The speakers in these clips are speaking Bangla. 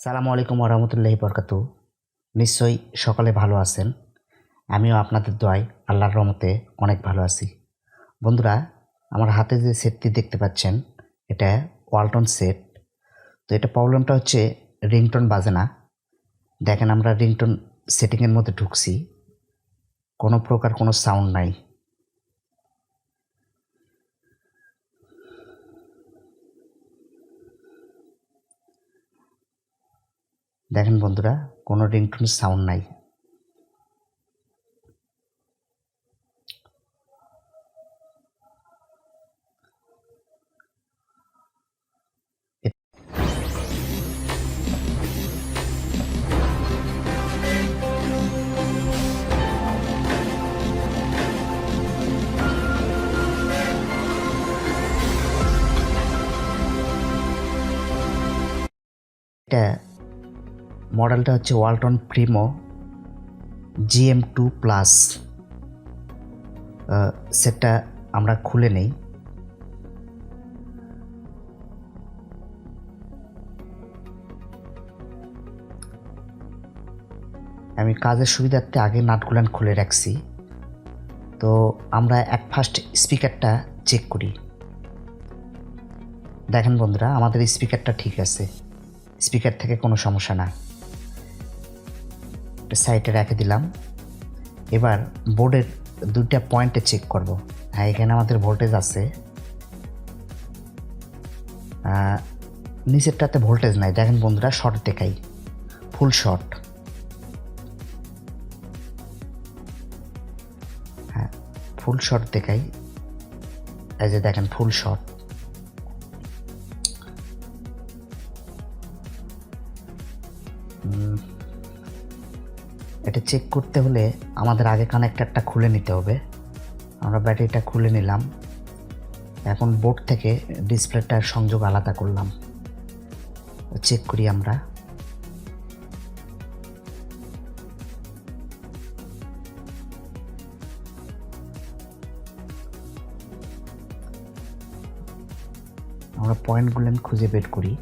সালামু আলাইকুম ওরহমতুল্লাহি বরকাতু। নিশ্চয়ই সকালে ভালো আছেন। আমিও আপনাদের দোয়ায় আল্লাহর রহমতে অনেক ভালো আছি। বন্ধুরা, আমার হাতে যে সেটটি দেখতে পাচ্ছেন এটা ওয়ালটন সেট। তো এটা প্রবলেমটা হচ্ছে রিংটোন বাজে না। দেখেন আমরা রিংটোন সেটিংয়ের মধ্যে ঢুকছি, কোনো প্রকার কোনো সাউন্ড নাই। দেখেন বন্ধুরা, কোনো রিংটোন সাউন্ড নাই। এটা মডেলটা হচ্ছে ওয়ালটন প্রিমো gm2+। সেটটা আমরা খুলে নেই। আমি কাজের সুবিধার্থে আগে নাটগুলান খুলে রাখছি। তো আমরা ফার্স্ট স্পিকারটা চেক করি। দেখেন বন্ধুরা, আমাদের স্পিকারটা ঠিক আছে, স্পিকার থেকে কোনো সমস্যা না। সাইডে রেখে দিলাম। এবার বোর্ডের দুইটা পয়েন্টে চেক করব। হ্যাঁ, এখানে আমাদের ভোল্টেজ আছে, নিচেরটাতে ভোল্টেজ নাই। দেখেন বন্ধুরা, শর্ট দেখাই, ফুল শর্ট। হ্যাঁ, ফুল শর্ট দেখাই, এই যে দেখেন ফুল শর্ট। এটা চেক করতে হলে আমাদের আগে কানেক্টরটা খুলে নিতে হবে। আমরা ব্যাটারিটা খুলে নিলাম। এখন বোর্ড থেকে ডিসপ্লেটার সংযোগ আলাদা করলাম। চেক করি আমরা। পয়েন্টগুলো খুঁজে বের করি।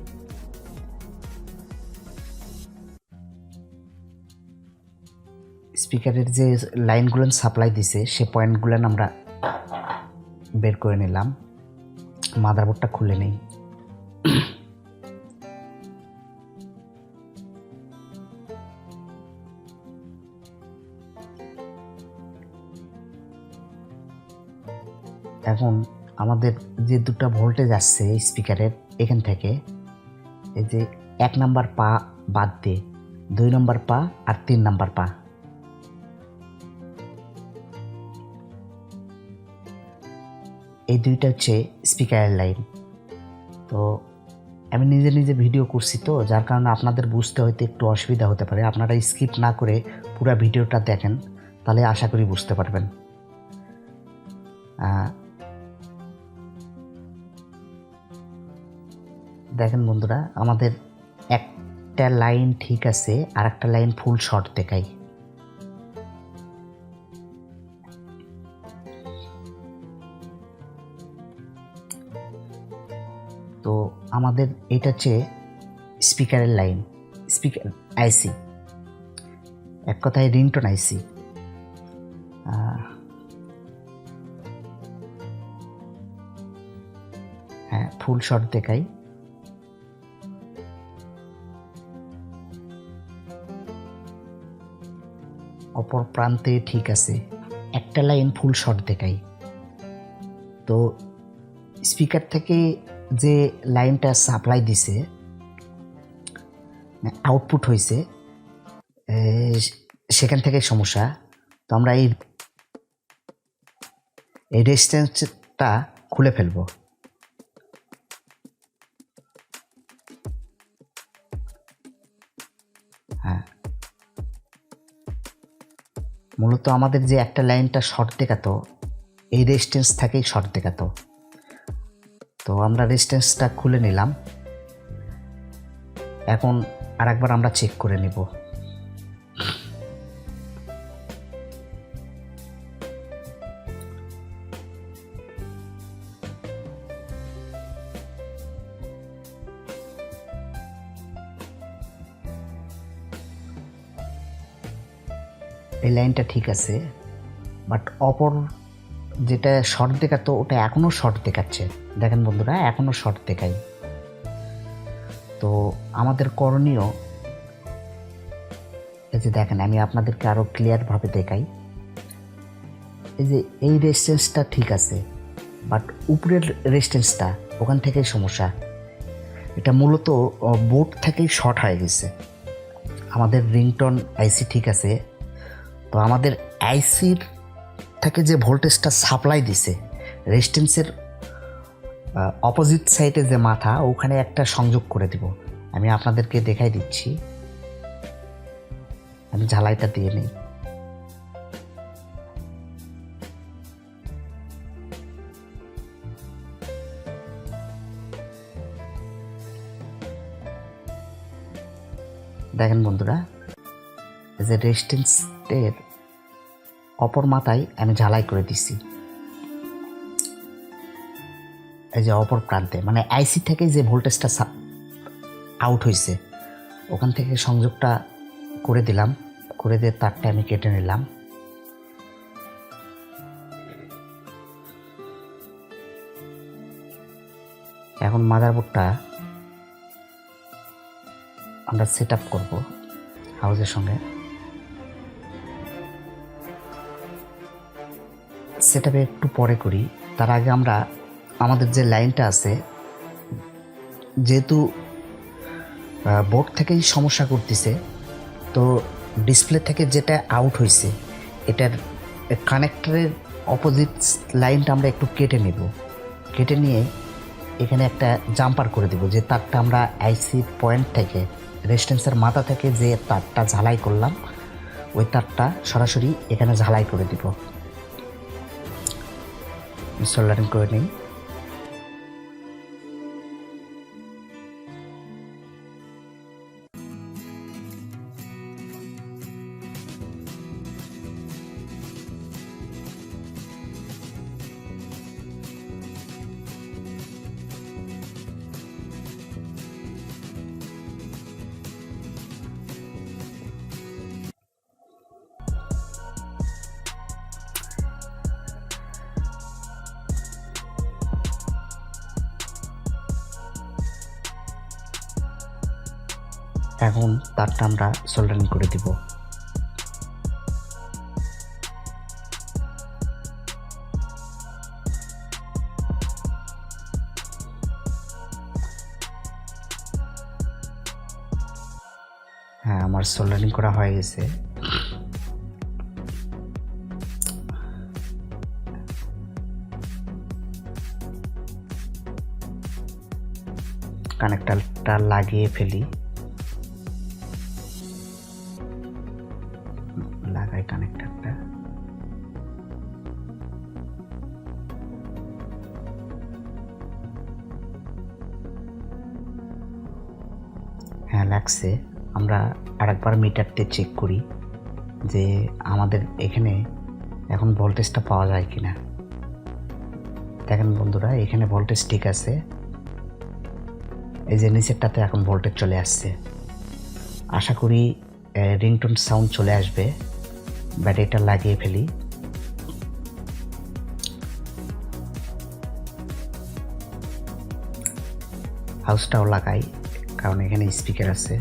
স্পিকারের যে লাইনগুলো সাপ্লাই দিছে সে পয়েন্টগুলো আমরা বের করে নিলাম। মাদারবোর্ডটা খুলে নেই। এখন আমাদের যে দুটো ভোল্টেজ আসছে স্পিকারের এখান থেকে, এই যে 1 নাম্বার পা বাদ দিয়ে 2 নম্বর পা আর 3 নাম্বার পা, এই দুইটা হচ্ছে স্পিকারের লাইন। তো আমি নিজে নিজে ভিডিও করছি, তো যার কারণে আপনাদের বুঝতে হয়তো একটু অসুবিধা হতে পারে। আপনারা স্কিপ না করে পুরো ভিডিওটা দেখেন, তাহলে আশা করি বুঝতে পারবেন। দেখেন বন্ধুরা, আমাদের একটা লাইন ঠিক আছে, আর একটা লাইন ফুল শর্ট দেখাই। তো আমাদের এটা হচ্ছে স্পিকারের লাইন, স্পিকার আইসি, এক কথায় রিংটোন আইসি। হ্যাঁ, ফুল শর্ট দেখাই। অপর প্রান্তে ঠিক আছে, একটা লাইন ফুল শর্ট দেখাই। তো স্পিকার থেকে যে লাইনটা সাপ্লাই দিছে, আউটপুট হয়েছে, সেখান থেকে সমস্যা। তো আমরা এই রেজিস্ট্যান্সটা খুলে ফেলবো। হ্যাঁ, মূলত আমাদের যে একটা লাইনটা শর্ট দেখাতো, এই রেজিস্ট্যান্স থেকেই শর্ট দেখাতো। তো আমরা রেজিস্ট্যান্সটা খুলে নিলাম। এখন আরেকবার আমরা চেক করে নেব। এই লাইনটা ঠিক আছে, বাট অপর যেটা শর্ট দেখাতো ওটা এখনও শর্ট দেখাচ্ছে। দেখেন বন্ধুরা, এখনও শর্ট দেখাই। তো আমাদের করণীয়, এই যে দেখেন, আমি আপনাদেরকে আরও ক্লিয়ারভাবে দেখাই। এই যে এই রেজিস্ট্যান্সটা ঠিক আছে, বাট উপরের রেজিস্ট্যান্সটা ওখান থেকেই সমস্যা। এটা মূলত বোর্ড থেকেই শর্ট হয়ে গেছে। আমাদের রিংটোন আইসি ঠিক আছে, তো আমাদের আইসির থেকে যে ভোল্টেজটা সাপ্লাই দিছে রেজিস্ট্যান্সের অপোজিট সাইডে যে মাথা, ওখানে একটা সংযোগ করে দিব। আমি আপনাদেরকে দেখাই দিচ্ছি। আমি ঝালাইটা দিয়ে নিই। দেখেন বন্ধুরা, এই যে রেজিস্ট্যান্সের অপর মাথায় আমি ঝালাই করে দিছি। এই যে অপর প্রান্তে, মানে আইসি থেকে যে ভোল্টেজটা আউট হয়েছে ওখান থেকে সংযোগটা করে দিলাম। করে দিয়ে তারটা আমি কেটে নিলাম। এখন মাদারবোর্ডটা আমরা সেট আপ করবো হাউজের সঙ্গে। সেট আপে একটু পরে করি, তার আগে আমরা আমাদের যে লাইনটা আছে, যেহেতু বোর্ড থেকেই সমস্যা করতেছে, তো ডিসপ্লে থেকে যেটা আউট হয়েছে এটার কানেক্টরের অপোজিট লাইনটা আমরা একটু কেটে নেব। কেটে নিয়ে এখানে একটা জাম্পার করে দেব, যে তারটা আমরা আইসি পয়েন্ট থেকে রেজিস্ট্যান্সের মাথা থেকে যে তারটা ঝালাই করলাম, ওই তারটা সরাসরি এখানে ঝালাই করে দিব। সোল্ডারিং করে নিই। এখন তারটা আমরা সোল্ডারিং করে দিব। হ্যাঁ, আমার সোল্ডারিং করা হয়ে গেছে। কানেক্টরটা লাগিয়ে ফেলি। লাগাই কানেক্টরটা। হ্যাঁ, লাগছে। আমরা আরেকবার মিটারতে চেক করি যে আমাদের এখানে এখন ভোল্টেজটা পাওয়া যায় কিনা। দেখেন বন্ধুরা, এখানে ভোল্টেজ ঠিক আছে। এই যে নিচেরটাতে এখন ভোল্টেজ চলে আসছে। আশা করি রিংটোন সাউন্ড চলে আসবে। ব্যাটারিটা লাগিয়ে ফেলি। হাউসটাও লাগাই, কারণ এখানে স্পিকার আছে।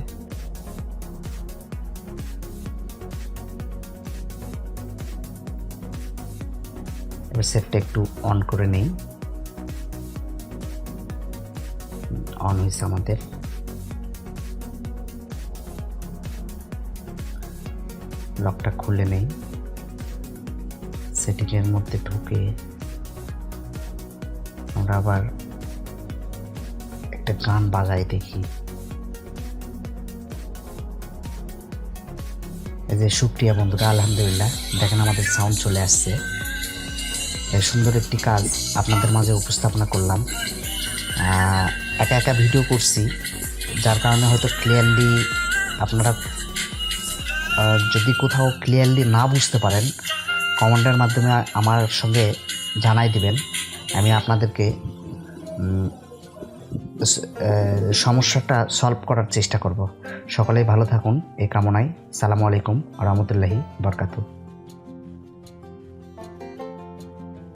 এবার সেটটা একটু অন করে নেই। অন হয়েছে আমাদের। লকটা খুলে নেই। সেটিংয়ের মধ্যে ঢুকে আমরা আবার একটা গান বাজাই দেখি। এই যে শুকরিয়া বন্ধুরা, আলহামদুলিল্লাহ, দেখেন আমাদের সাউন্ড চলে আসছে। এই সুন্দর একটি কাজ আপনাদের মাঝে উপস্থাপনা করলাম। একা একা ভিডিও করছি, যার কারণে হয়তো ক্লিয়ারলি আপনারা যদি কোথাও ক্লিয়ারলি না বুঝতে পারেন, কমেন্টের মাধ্যমে আমার সঙ্গে জানাই দিবেন। আমি আপনাদেরকে সমস্যাটা সলভ করার চেষ্টা করব। সকলেই ভালো থাকুন এই কামনায়। সালামু আলাইকুম ওয়া রাহমাতুল্লাহি ওয়া বারাকাতুহু।